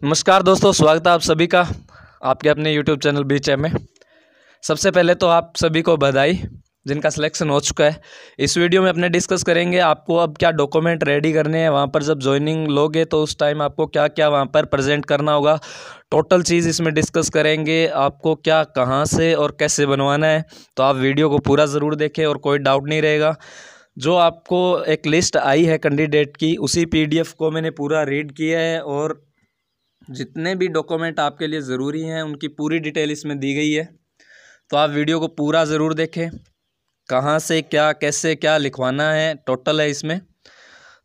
नमस्कार दोस्तों, स्वागत है आप सभी का आपके अपने यूट्यूब चैनल बीच में। सबसे पहले तो आप सभी को बधाई जिनका सिलेक्शन हो चुका है। इस वीडियो में अपने डिस्कस करेंगे आपको अब क्या डॉक्यूमेंट रेडी करने हैं, वहाँ पर जब ज्वाइनिंग लोगे तो उस टाइम आपको क्या क्या वहाँ पर प्रेजेंट करना होगा। टोटल चीज़ इसमें डिस्कस करेंगे, आपको क्या कहाँ से और कैसे बनवाना है। तो आप वीडियो को पूरा ज़रूर देखें और कोई डाउट नहीं रहेगा। जो आपको एक लिस्ट आई है कैंडिडेट की, उसी PDF को मैंने पूरा रीड किया है और जितने भी डॉक्यूमेंट आपके लिए ज़रूरी हैं उनकी पूरी डिटेल इसमें दी गई है। तो आप वीडियो को पूरा ज़रूर देखें, कहाँ से क्या कैसे क्या लिखवाना है टोटल है इसमें।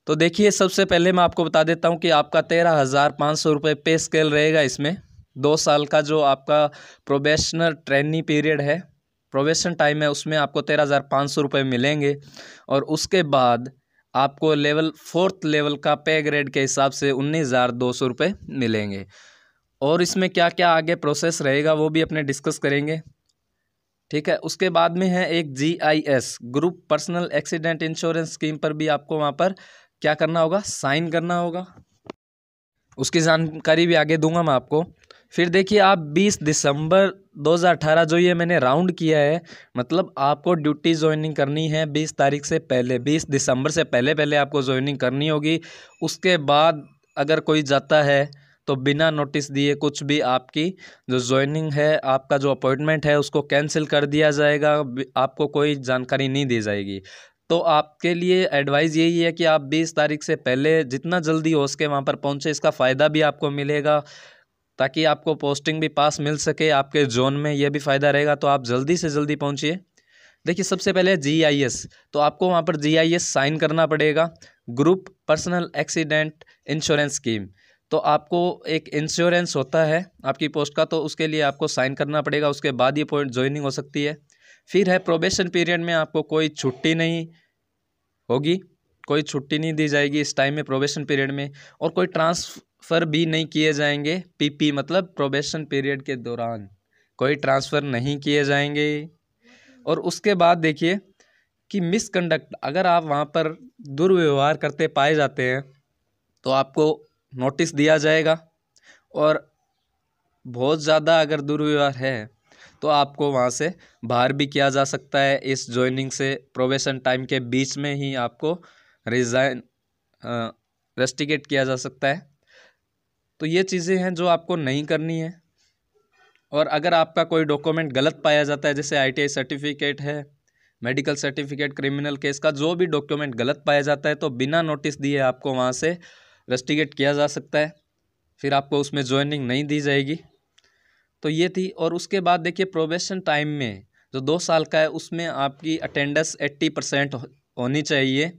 तो देखिए, सबसे पहले मैं आपको बता देता हूँ कि आपका 13,500 रुपये पे स्केल रहेगा। इसमें 2 साल का जो आपका प्रोबेशनर ट्रेनी पीरियड है, प्रोबेशन टाइम है, उसमें आपको 13,500 रुपये मिलेंगे। और उसके बाद आपको लेवल 4th लेवल का पे ग्रेड के हिसाब से 19,200 रुपये मिलेंगे। और इसमें क्या क्या आगे प्रोसेस रहेगा वो भी अपने डिस्कस करेंगे, ठीक है। उसके बाद में है एक GIS group personal accident insurance scheme पर भी आपको वहाँ पर क्या करना होगा, साइन करना होगा। उसकी जानकारी भी आगे दूंगा मैं आपको। फिर देखिए, आप 20 दिसंबर 2018 जो ये मैंने राउंड किया है, मतलब आपको ड्यूटी ज्वाइनिंग करनी है 20 तारीख से पहले, 20 दिसंबर से पहले पहले आपको ज्वाइनिंग करनी होगी। उसके बाद अगर कोई जाता है तो बिना नोटिस दिए कुछ भी आपकी जो ज्वाइनिंग है, आपका जो अपॉइंटमेंट है उसको कैंसिल कर दिया जाएगा, आपको कोई जानकारी नहीं दी जाएगी। तो आपके लिए एडवाइस यही है कि आप 20 तारीख से पहले जितना जल्दी हो सके वहाँ पर पहुँचे। इसका फ़ायदा भी आपको मिलेगा ताकि आपको पोस्टिंग भी पास मिल सके आपके जोन में, यह भी फ़ायदा रहेगा। तो आप जल्दी से जल्दी पहुँचिए। देखिए, सबसे पहले GIS, तो आपको वहाँ पर GIS साइन करना पड़ेगा, group personal accident insurance scheme. तो आपको एक इंश्योरेंस होता है आपकी पोस्ट का, तो उसके लिए आपको साइन करना पड़ेगा। उसके बाद ये पॉइंट ज्वाइनिंग हो सकती है। फिर है प्रोबेशन पीरियड में आपको कोई छुट्टी नहीं होगी, कोई छुट्टी नहीं दी जाएगी इस टाइम में प्रोबेशन पीरियड में। और कोई ट्रांसफ़र भी नहीं किए जाएंगे। PP मतलब प्रोबेशन पीरियड के दौरान कोई ट्रांसफ़र नहीं किए जाएंगे। और उसके बाद देखिए कि मिसकंडक्ट, अगर आप वहाँ पर दुर्व्यवहार करते पाए जाते हैं तो आपको नोटिस दिया जाएगा। और बहुत ज़्यादा अगर दुर्व्यवहार है तो आपको वहाँ से बाहर भी किया जा सकता है। इस ज्वाइनिंग से प्रोबेशन टाइम के बीच में ही आपको रिज़ाइन रेस्टिकेट किया जा सकता है। तो ये चीज़ें हैं जो आपको नहीं करनी है। और अगर आपका कोई डॉक्यूमेंट गलत पाया जाता है, जैसे ITI सर्टिफिकेट है, मेडिकल सर्टिफिकेट, क्रिमिनल केस का जो भी डॉक्यूमेंट गलत पाया जाता है तो बिना नोटिस दिए आपको वहाँ से रेस्टिकेट किया जा सकता है, फिर आपको उसमें ज्वाइनिंग नहीं दी जाएगी। तो ये थी। और उसके बाद देखिए, प्रोबेशन टाइम में जो 2 साल का है उसमें आपकी अटेंडेंस 80% होनी चाहिए,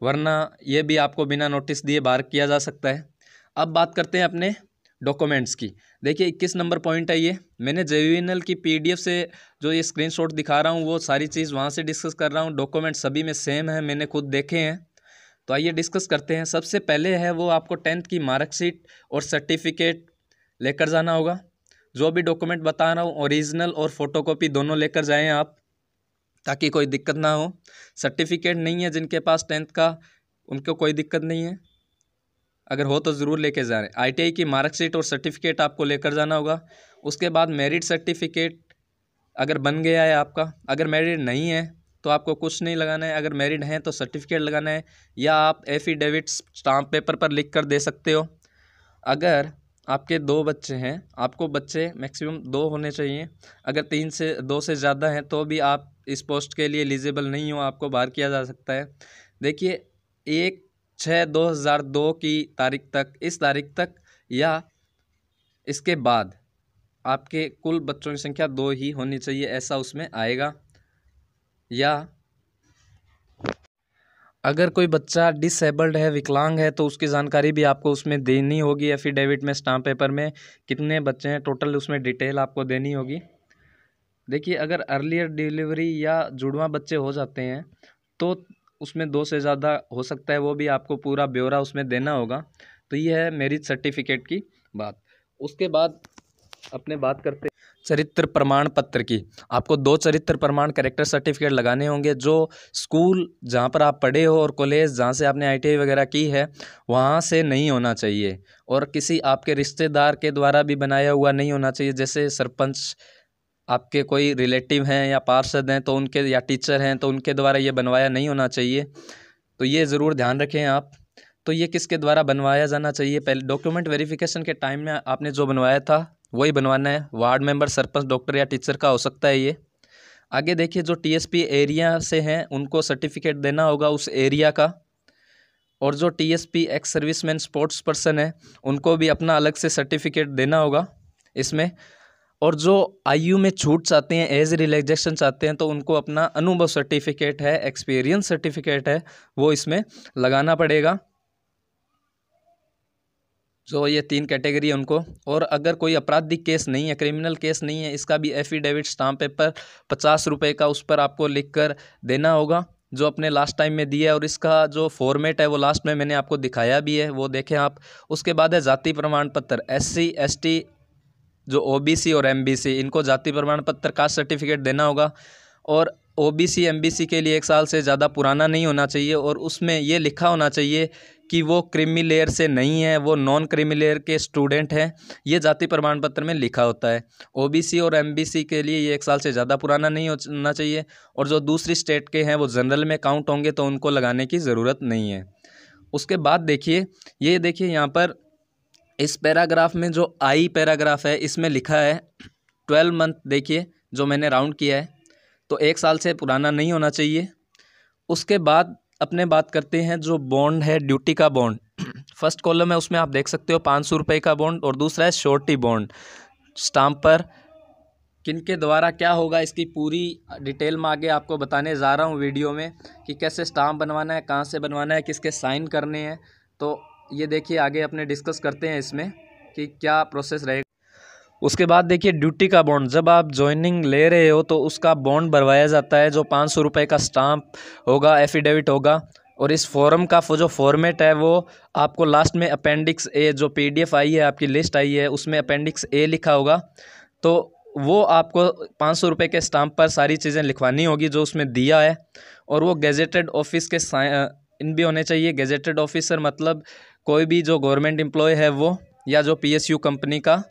वरना ये भी आपको बिना नोटिस दिए बाहर किया जा सकता है। अब बात करते हैं अपने डॉक्यूमेंट्स की। देखिए, 21 नंबर पॉइंट है ये। मैंने JVNL की PDF से जो ये स्क्रीनशॉट दिखा रहा हूँ वो सारी चीज़ वहाँ से डिस्कस कर रहा हूँ। डॉक्यूमेंट सभी में सेम है, मैंने खुद देखे हैं। तो आइए डिस्कस करते हैं। सबसे पहले है वो आपको 10th की मार्कशीट और सर्टिफिकेट लेकर जाना होगा। जो भी डॉक्यूमेंट बता रहा हूँ ओरिजिनल और फोटोकॉपी दोनों लेकर जाएं आप, ताकि कोई दिक्कत ना हो। सर्टिफिकेट नहीं है जिनके पास 10th का, उनको कोई दिक्कत नहीं है, अगर हो तो ज़रूर लेके जा रहे हैं। ITI की मार्कशीट और सर्टिफिकेट आपको लेकर जाना होगा। उसके बाद मेरिट सर्टिफिकेट अगर बन गया है आपका, अगर मेरिट नहीं है तो आपको कुछ नहीं लगाना है, अगर मेरिट है तो सर्टिफिकेट लगाना है, या आप एफिडेविट स्टाम्प पेपर पर लिख कर दे सकते हो। अगर आपके 2 बच्चे हैं, आपको बच्चे मैक्सिमम 2 होने चाहिए, अगर 2 से ज़्यादा हैं तो भी आप इस पोस्ट के लिए एलिजिबल नहीं हो, आपको बाहर किया जा सकता है। देखिए, 1/6/2002 की तारीख तक, इस तारीख तक या इसके बाद आपके कुल बच्चों की संख्या 2 ही होनी चाहिए, ऐसा उसमें आएगा। या अगर कोई बच्चा डिसेबल्ड है, विकलांग है, तो उसकी जानकारी भी आपको उसमें देनी होगी। एफिडेविट में, स्टाम्प पेपर में कितने बच्चे हैं टोटल, उसमें डिटेल आपको देनी होगी। देखिए, अगर अर्लियर डिलीवरी या जुड़वा बच्चे हो जाते हैं तो उसमें 2 से ज़्यादा हो सकता है, वो भी आपको पूरा ब्यौरा उसमें देना होगा। तो ये है मेरिट सर्टिफिकेट की बात। उसके बाद अपने बात करते चरित्र प्रमाण पत्र की, आपको 2 चरित्र प्रमाण कैरेक्टर सर्टिफिकेट लगाने होंगे जो स्कूल जहाँ पर आप पढ़े हो और कॉलेज जहाँ से आपने ITI वगैरह की है वहाँ से नहीं होना चाहिए, और किसी आपके रिश्तेदार के द्वारा भी बनाया हुआ नहीं होना चाहिए। जैसे सरपंच आपके कोई रिलेटिव हैं या पार्षद हैं तो उनके, या टीचर हैं तो उनके द्वारा ये बनवाया नहीं होना चाहिए। तो ये ज़रूर ध्यान रखें आप। तो ये किसके द्वारा बनवाया जाना चाहिए? पहले डॉक्यूमेंट वेरिफिकेशन के टाइम में आपने जो बनवाया था वही बनवाना है। वार्ड मेंबर, सरपंच, डॉक्टर या टीचर का हो सकता है ये। आगे देखिए, जो TSP एरिया से हैं उनको सर्टिफिकेट देना होगा उस एरिया का, और जो TSP ex serviceman sports person है उनको भी अपना अलग से सर्टिफिकेट देना होगा इसमें। और जो आयु में छूट चाहते हैं, एज रिलैक्सेशन चाहते हैं, तो उनको अपना अनुभव सर्टिफिकेट है, एक्सपीरियंस सर्टिफिकेट है, वो इसमें लगाना पड़ेगा। जो ये 3 कैटेगरी है उनको। और अगर कोई आपराधिक केस नहीं है, क्रिमिनल केस नहीं है, इसका भी एफिडेविट स्टाम्प पेपर 50 रुपये का उस पर आपको लिख कर देना होगा, जो अपने लास्ट टाइम में दिया है। और इसका जो फॉर्मेट है वो लास्ट में मैंने आपको दिखाया भी है, वो देखें आप। उसके बाद है जाति प्रमाण पत्र। SC ST, जो OBC और MBC, इनको जाति प्रमाण पत्र, कास्ट सर्टिफिकेट देना होगा। और OBC MBC के लिए 1 साल से ज़्यादा पुराना नहीं होना चाहिए, और उसमें ये लिखा होना चाहिए कि वो क्रीमी लेयर से नहीं है, वो नॉन क्रीमी लेयर के स्टूडेंट हैं। ये जाति प्रमाण पत्र में लिखा होता है। OBC और MBC के लिए ये 1 साल से ज़्यादा पुराना नहीं होना चाहिए। और जो दूसरी स्टेट के हैं वो जनरल में काउंट होंगे तो उनको लगाने की ज़रूरत नहीं है। उसके बाद देखिए, ये देखिए यहाँ पर इस पैराग्राफ में जो I पैराग्राफ है इसमें लिखा है 12 मंथ। देखिए जो मैंने राउंड किया है, तो 1 साल से पुराना नहीं होना चाहिए। उसके बाद अपने बात करते हैं जो बॉन्ड है, ड्यूटी का बॉन्ड। फर्स्ट कॉलम है उसमें आप देख सकते हो 500 रुपये का बॉन्ड, और दूसरा है श्योरिटी बॉन्ड। स्टाम्प पर किनके द्वारा क्या होगा इसकी पूरी डिटेल में आगे आपको बताने जा रहा हूँ वीडियो में, कि कैसे स्टाम्प बनवाना है, कहाँ से बनवाना है, किसके साइन करने हैं। तो ये देखिए आगे अपने डिस्कस करते हैं इसमें कि क्या प्रोसेस रहेगा। उसके बाद देखिए ड्यूटी का बॉन्ड, जब आप ज्वाइनिंग ले रहे हो तो उसका बॉन्ड भरवाया जाता है, जो 500 रुपये का स्टाम्प होगा, एफिडेविट होगा। और इस फॉर्म का जो फॉर्मेट है वो आपको लास्ट में अपेंडिक्स A, जो PDF आई है, आपकी लिस्ट आई है, उसमें अपेंडिक्स A लिखा होगा। तो वो आपको 500 रुपये के स्टाम्प पर सारी चीज़ें लिखवानी होगी जो उसमें दिया है। और वो गेजेटेड ऑफिस के इन भी होने चाहिए। गेजेटेड ऑफिसर मतलब कोई भी जो गवर्नमेंट एम्प्लॉय है वो, या जो PSU कंपनी का,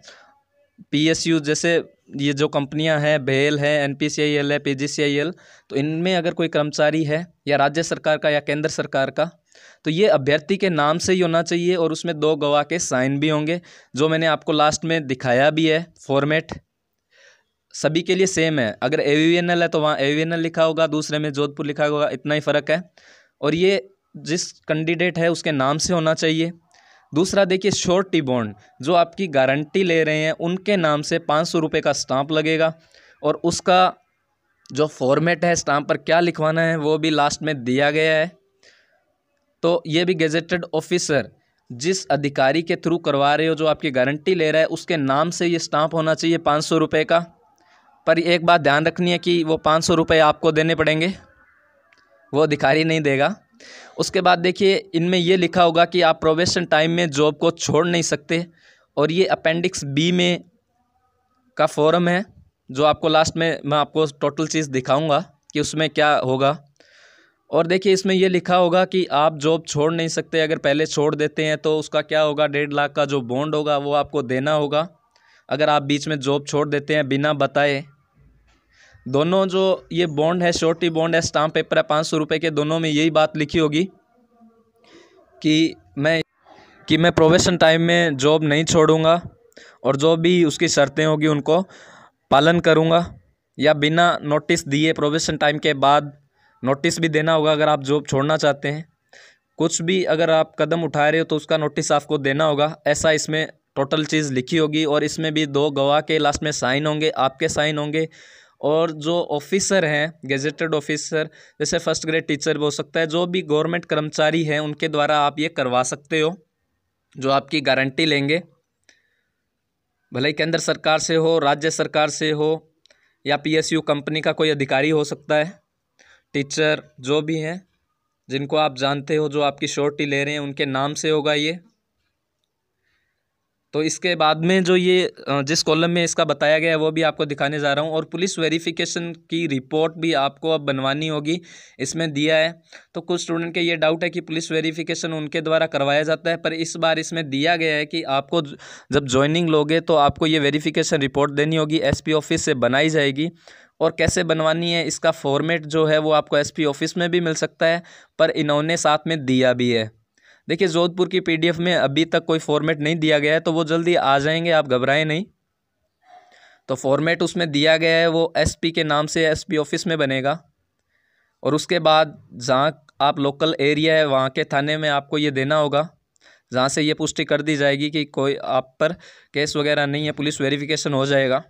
PSU जैसे ये जो कंपनियां हैं, BHEL है, NPCIL है, PGCIL, तो इनमें अगर कोई कर्मचारी है, या राज्य सरकार का या केंद्र सरकार का, तो ये अभ्यर्थी के नाम से ही होना चाहिए, और उसमें 2 गवाह के साइन भी होंगे, जो मैंने आपको लास्ट में दिखाया भी है। फॉर्मेट सभी के लिए सेम है। अगर AVNL है तो वहाँ AVNL लिखा होगा, दूसरे में जोधपुर लिखा होगा, इतना ही फ़र्क है। और ये जिस कैंडिडेट है उसके नाम से होना चाहिए। दूसरा देखिए श्योरिटी बॉन्ड, जो आपकी गारंटी ले रहे हैं उनके नाम से 500 रुपये का स्टाम्प लगेगा, और उसका जो फॉर्मेट है स्टाम्प पर क्या लिखवाना है वो भी लास्ट में दिया गया है। तो ये भी गेजेटेड ऑफिसर, जिस अधिकारी के थ्रू करवा रहे हो, जो आपकी गारंटी ले रहा है, उसके नाम से ये स्टाम्प होना चाहिए 500 रुपये का। पर एक बात ध्यान रखनी है कि वो 500 रुपये आपको देने पड़ेंगे, वो अधिकारी नहीं देगा। उसके बाद देखिए इनमें ये लिखा होगा कि आप प्रोबेशन टाइम में जॉब को छोड़ नहीं सकते। और ये अपेंडिक्स B में का फॉर्म है, जो आपको लास्ट में मैं आपको टोटल चीज़ दिखाऊंगा कि उसमें क्या होगा। और देखिए इसमें ये लिखा होगा कि आप जॉब छोड़ नहीं सकते। अगर पहले छोड़ देते हैं तो उसका क्या होगा, 1.5 लाख का जो बॉन्ड होगा वो आपको देना होगा। अगर आप बीच में जॉब छोड़ देते हैं बिना बताए, दोनों जो ये बॉन्ड है, श्योरिटी बॉन्ड है, स्टाम्प पेपर है 500 रुपये के, दोनों में यही बात लिखी होगी कि मैं प्रोबेशन टाइम में जॉब नहीं छोड़ूंगा, और जो भी उसकी शर्तें होगी उनको पालन करूंगा, या बिना नोटिस दिए प्रोबेशन टाइम के बाद नोटिस भी देना होगा अगर आप जॉब छोड़ना चाहते हैं। कुछ भी अगर आप कदम उठा रहे हो तो उसका नोटिस आपको देना होगा। ऐसा इसमें टोटल चीज़ लिखी होगी। और इसमें भी 2 गवाह के लास्ट में साइन होंगे, आपके साइन होंगे। और जो ऑफिसर हैं, गेजेटेड ऑफिसर, जैसे फर्स्ट ग्रेड टीचर भी हो सकता है, जो भी गवर्नमेंट कर्मचारी हैं उनके द्वारा आप ये करवा सकते हो, जो आपकी गारंटी लेंगे, भले ही केंद्र सरकार से हो, राज्य सरकार से हो, या PSU कंपनी का कोई अधिकारी हो सकता है, टीचर जो भी हैं जिनको आप जानते हो, जो आपकी श्योरिटी ले रहे हैं, उनके नाम से होगा ये। तो इसके बाद में जो ये जिस कॉलम में इसका बताया गया है वो भी आपको दिखाने जा रहा हूँ। और पुलिस वेरिफिकेशन की रिपोर्ट भी आपको अब बनवानी होगी, इसमें दिया है। तो कुछ स्टूडेंट के ये डाउट है कि पुलिस वेरिफिकेशन उनके द्वारा करवाया जाता है, पर इस बार इसमें दिया गया है कि आपको जब ज्वाइनिंग लोगे तो आपको ये वेरिफिकेशन रिपोर्ट देनी होगी, एसपी ऑफिस से बनाई जाएगी। और कैसे बनवानी है, इसका फॉर्मेट जो है वो आपको एसपी ऑफिस में भी मिल सकता है, पर इन्होंने साथ में दिया भी है। देखिए जोधपुर की पीडीएफ में अभी तक कोई फॉर्मेट नहीं दिया गया है, तो वो जल्दी आ जाएंगे, आप घबराएं नहीं। तो फॉर्मेट उसमें दिया गया है वो एसपी के नाम से एसपी ऑफिस में बनेगा। और उसके बाद जहाँ आप लोकल एरिया है वहाँ के थाने में आपको ये देना होगा, जहाँ से ये पुष्टि कर दी जाएगी कि कोई आप पर केस वगैरह नहीं है, पुलिस वेरिफिकेशन हो जाएगा।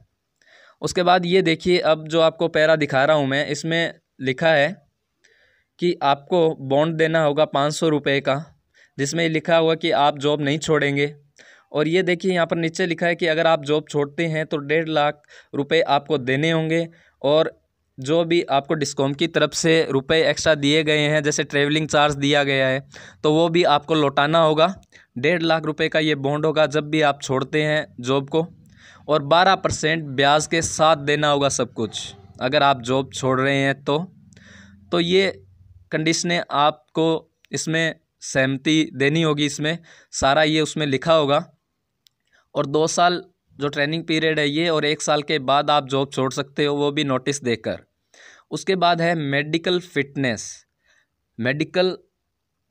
उसके बाद ये देखिए, अब जो आपको पैरा दिखा रहा हूँ मैं, इसमें लिखा है कि आपको बॉन्ड देना होगा 500 रुपये का, जिसमें लिखा हुआ कि आप जॉब नहीं छोड़ेंगे। और ये देखिए यहाँ पर नीचे लिखा है कि अगर आप जॉब छोड़ते हैं तो 1.5 लाख रुपए आपको देने होंगे। और जो भी आपको डिस्कॉम की तरफ से रुपए एक्स्ट्रा दिए गए हैं, जैसे ट्रैवलिंग चार्ज दिया गया है, तो वो भी आपको लौटाना होगा। 1.5 लाख रुपए का ये बॉन्ड होगा जब भी आप छोड़ते हैं जॉब को। और 12% ब्याज के साथ देना होगा सब कुछ, अगर आप जॉब छोड़ रहे हैं तो ये कंडीशनें आपको इसमें सहमति देनी होगी, इसमें सारा ये उसमें लिखा होगा। और 2 साल जो ट्रेनिंग पीरियड है ये, और 1 साल के बाद आप जॉब छोड़ सकते हो, वो भी नोटिस देकर। उसके बाद है मेडिकल फिटनेस, मेडिकल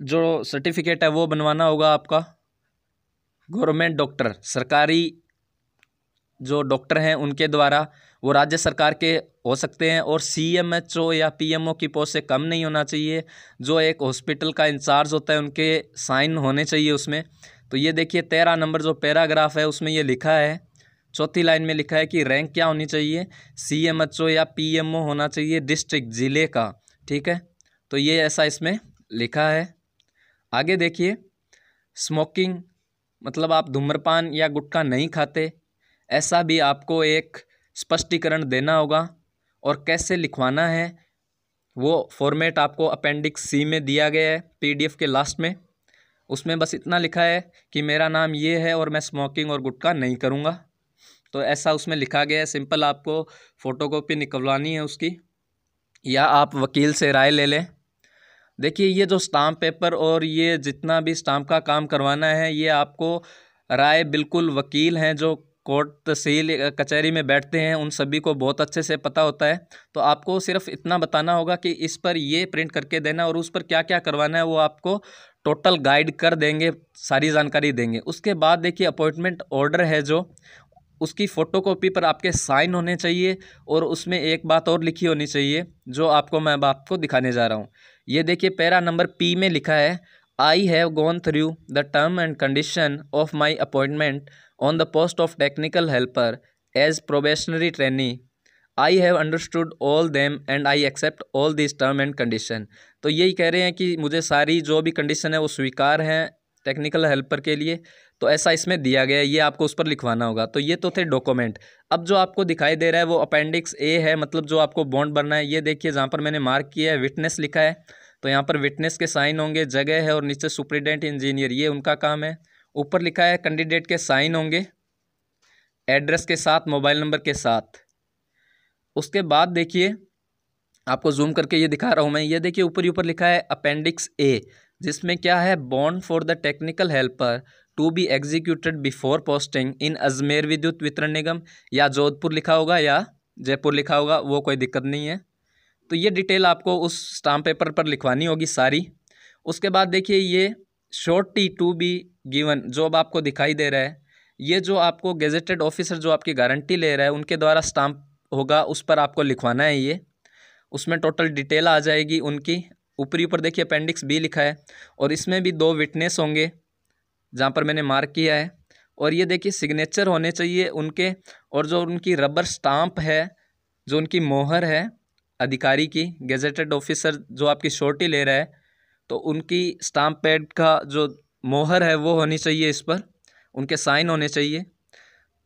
जो सर्टिफिकेट है वो बनवाना होगा आपका। गवर्नमेंट डॉक्टर, सरकारी जो डॉक्टर हैं उनके द्वारा, वो राज्य सरकार के हो सकते हैं, और सीएमएचओ या पीएमओ की पोस्ट से कम नहीं होना चाहिए। जो एक हॉस्पिटल का इंचार्ज होता है उनके साइन होने चाहिए उसमें। तो ये देखिए 13 नंबर जो पैराग्राफ है उसमें ये लिखा है, चौथी लाइन में लिखा है कि रैंक क्या होनी चाहिए, सीएमएचओ या पीएमओ होना चाहिए डिस्ट्रिक्ट ज़िले का। ठीक है, तो ये ऐसा इसमें लिखा है। आगे देखिए, स्मोकिंग मतलब आप धूम्रपान या गुटखा नहीं खाते, ऐसा भी आपको एक स्पष्टीकरण देना होगा। और कैसे लिखवाना है वो फॉर्मेट आपको अपेंडिक्स सी में दिया गया है पीडीएफ के लास्ट में। उसमें बस इतना लिखा है कि मेरा नाम ये है और मैं स्मोकिंग और गुटखा नहीं करूँगा। तो ऐसा उसमें लिखा गया है। सिंपल आपको फ़ोटोकॉपी निकलवानी है उसकी, या आप वकील से राय ले लें। देखिए ये जो स्टाम्प पेपर और ये जितना भी स्टाम्प का काम करवाना है, ये आपको राय बिल्कुल वकील हैं जो कोर्ट तहसील कचहरी में बैठते हैं, उन सभी को बहुत अच्छे से पता होता है। तो आपको सिर्फ इतना बताना होगा कि इस पर ये प्रिंट करके देना, और उस पर क्या क्या करवाना है वो आपको टोटल गाइड कर देंगे, सारी जानकारी देंगे। उसके बाद देखिए अपॉइंटमेंट ऑर्डर है जो, उसकी फ़ोटोकॉपी पर आपके साइन होने चाहिए, और उसमें एक बात और लिखी होनी चाहिए जो मैं आपको दिखाने जा रहा हूँ। ये देखिए पैरा नंबर पी में लिखा है, I have gone through the term and condition of my appointment on the post of technical helper as probationary trainee. I have understood all them and I accept all this term and condition. तो यही कह रहे हैं कि मुझे सारी जो भी कंडीशन है वो स्वीकार हैं टेक्निकल हेल्पर के लिए। तो ऐसा इसमें दिया गया है, ये आपको उस पर लिखवाना होगा। तो ये तो थे डॉक्यूमेंट। अब जो आपको दिखाई दे रहा है वो अपेंडिक्स ए है, मतलब जो आपको बॉन्ड भरना है। ये देखिए जहाँ पर मैंने मार्क किया है विटनेस लिखा है, तो यहाँ पर विटनेस के साइन होंगे, जगह है, और नीचे सुपरिटेंडेंट इंजीनियर, ये उनका काम है। ऊपर लिखा है कैंडिडेट के साइन होंगे एड्रेस के साथ, मोबाइल नंबर के साथ। उसके बाद देखिए आपको जूम करके ये दिखा रहा हूँ मैं, ये देखिए ऊपर ही ऊपर लिखा है अपेंडिक्स ए, जिसमें क्या है, bond for the technical helper to be executed before posting in Ajmer Vidyut Vitran निगम। या जोधपुर लिखा होगा या जयपुर लिखा होगा, वो कोई दिक्कत नहीं है। तो ये डिटेल आपको उस स्टाम्प पेपर पर लिखवानी होगी सारी। उसके बाद देखिए ये श्योरिटी टू बी गिवन जो अब आपको दिखाई दे रहा है, ये जो आपको गेजेटेड ऑफिसर जो आपकी गारंटी ले रहा है उनके द्वारा स्टाम्प होगा, उस पर आपको लिखवाना है ये। उसमें टोटल डिटेल आ जाएगी उनकी। ऊपरी ऊपर देखिए अपेंडिक्स बी लिखा है, और इसमें भी 2 विटनेस होंगे जहाँ पर मैंने मार्क किया है। और ये देखिए सिग्नेचर होने चाहिए उनके, और जो उनकी रबर स्टाम्प है, जो उनकी मोहर है अधिकारी की, गेजेटेड ऑफिसर जो आपकी श्योरिटी ले रहा है, तो उनकी स्टाम्प पैड का जो मोहर है वो होनी चाहिए, इस पर उनके साइन होने चाहिए।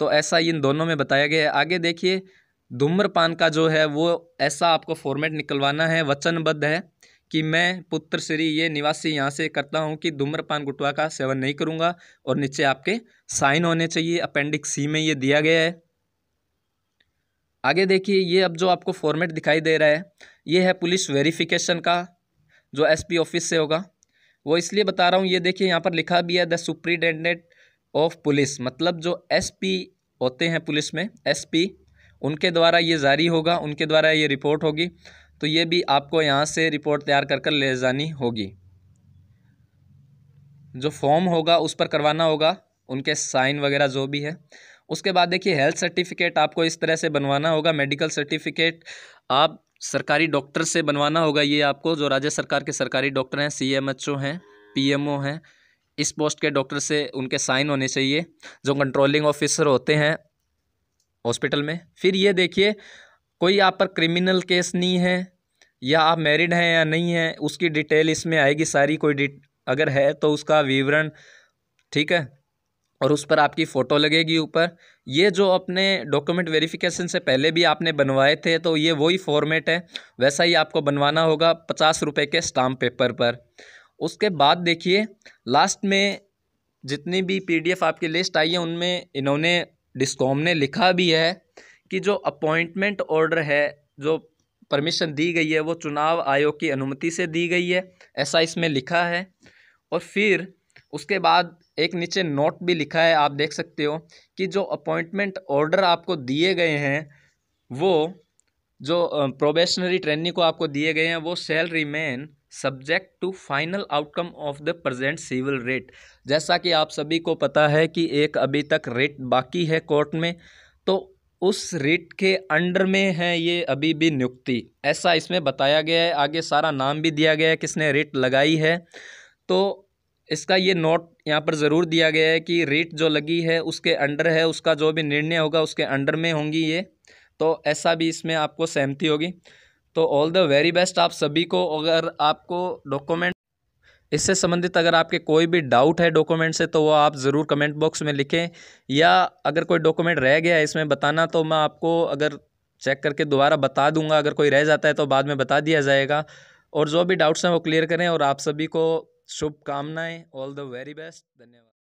तो ऐसा इन दोनों में बताया गया है। आगे देखिए धूम्रपान का जो है वो ऐसा आपको फॉर्मेट निकलवाना है, वचनबद्ध है कि मैं पुत्र श्री ये निवासी यहाँ से करता हूँ कि धूम्रपान गुटखा का सेवन नहीं करूँगा, और नीचे आपके साइन होने चाहिए। अपेंडिक्स सी में ये दिया गया है। आगे देखिए, ये अब जो आपको फॉर्मेट दिखाई दे रहा है, ये है पुलिस वेरिफिकेशन का, जो एसपी ऑफिस से होगा। वो इसलिए बता रहा हूँ, ये देखिए यहाँ पर लिखा भी है द सुप्रिटेंडेंट ऑफ पुलिस, मतलब जो एसपी होते हैं पुलिस में, एसपी, उनके द्वारा ये जारी होगा, उनके द्वारा ये रिपोर्ट होगी। तो ये भी आपको यहाँ से रिपोर्ट तैयार कर कर ले जानी होगी। जो फॉर्म होगा उस पर करवाना होगा, उनके साइन वगैरह जो भी है। उसके बाद देखिए हेल्थ सर्टिफिकेट आपको इस तरह से बनवाना होगा। मेडिकल सर्टिफिकेट आप सरकारी डॉक्टर से बनवाना होगा। ये आपको जो राज्य सरकार के सरकारी डॉक्टर हैं, सीएमएचओ हैं, पीएमओ हैं, इस पोस्ट के डॉक्टर से उनके साइन होने चाहिए, जो कंट्रोलिंग ऑफिसर होते हैं हॉस्पिटल में। फिर ये देखिए, कोई आप पर क्रिमिनल केस नहीं है, या आप मैरिड हैं या नहीं हैं, उसकी डिटेल इसमें आएगी सारी। कोई अगर है तो उसका विवरण, ठीक है, और उस पर आपकी फ़ोटो लगेगी ऊपर। ये जो अपने डॉक्यूमेंट वेरिफिकेशन से पहले भी आपने बनवाए थे, तो ये वही फॉर्मेट है, वैसा ही आपको बनवाना होगा 50 रुपये के स्टाम्प पेपर पर। उसके बाद देखिए लास्ट में जितनी भी PDF आपकी लिस्ट आई है, उनमें इन्होंने डिस्कॉम ने लिखा भी है कि जो अपॉइंटमेंट ऑर्डर है, जो परमिशन दी गई है, वो चुनाव आयोग की अनुमति से दी गई है, ऐसा इसमें लिखा है। और फिर उसके बाद एक नीचे नोट भी लिखा है, आप देख सकते हो कि जो अपॉइंटमेंट ऑर्डर आपको दिए गए हैं, वो जो प्रोबेशनरी ट्रेनी को आपको दिए गए हैं, वो shall remain subject to final outcome of the present civil rate. जैसा कि आप सभी को पता है कि एक अभी तक रेट बाकी है कोर्ट में, तो उस रेट के अंडर में है ये अभी भी नियुक्ति, ऐसा इसमें बताया गया है। आगे सारा नाम भी दिया गया है किसने रेट लगाई है। तो इसका ये नोट यहाँ पर ज़रूर दिया गया है कि रेट जो लगी है उसके अंडर है, उसका जो भी निर्णय होगा उसके अंडर में होंगी ये। तो ऐसा भी इसमें आपको सहमति होगी। तो ऑल द वेरी बेस्ट आप सभी को। अगर आपको डॉक्यूमेंट इससे संबंधित अगर आपके कोई भी डाउट है डॉक्यूमेंट से, तो वो आप ज़रूर कमेंट बॉक्स में लिखें, या अगर कोई डॉक्यूमेंट रह गया है इसमें बताना, तो मैं आपको अगर चेक करके दोबारा बता दूंगा। अगर कोई रह जाता है तो बाद में बता दिया जाएगा। और जो भी डाउट्स हैं वो क्लियर करें, और आप सभी को शुभकामनाएं। All the very best. धन्यवाद।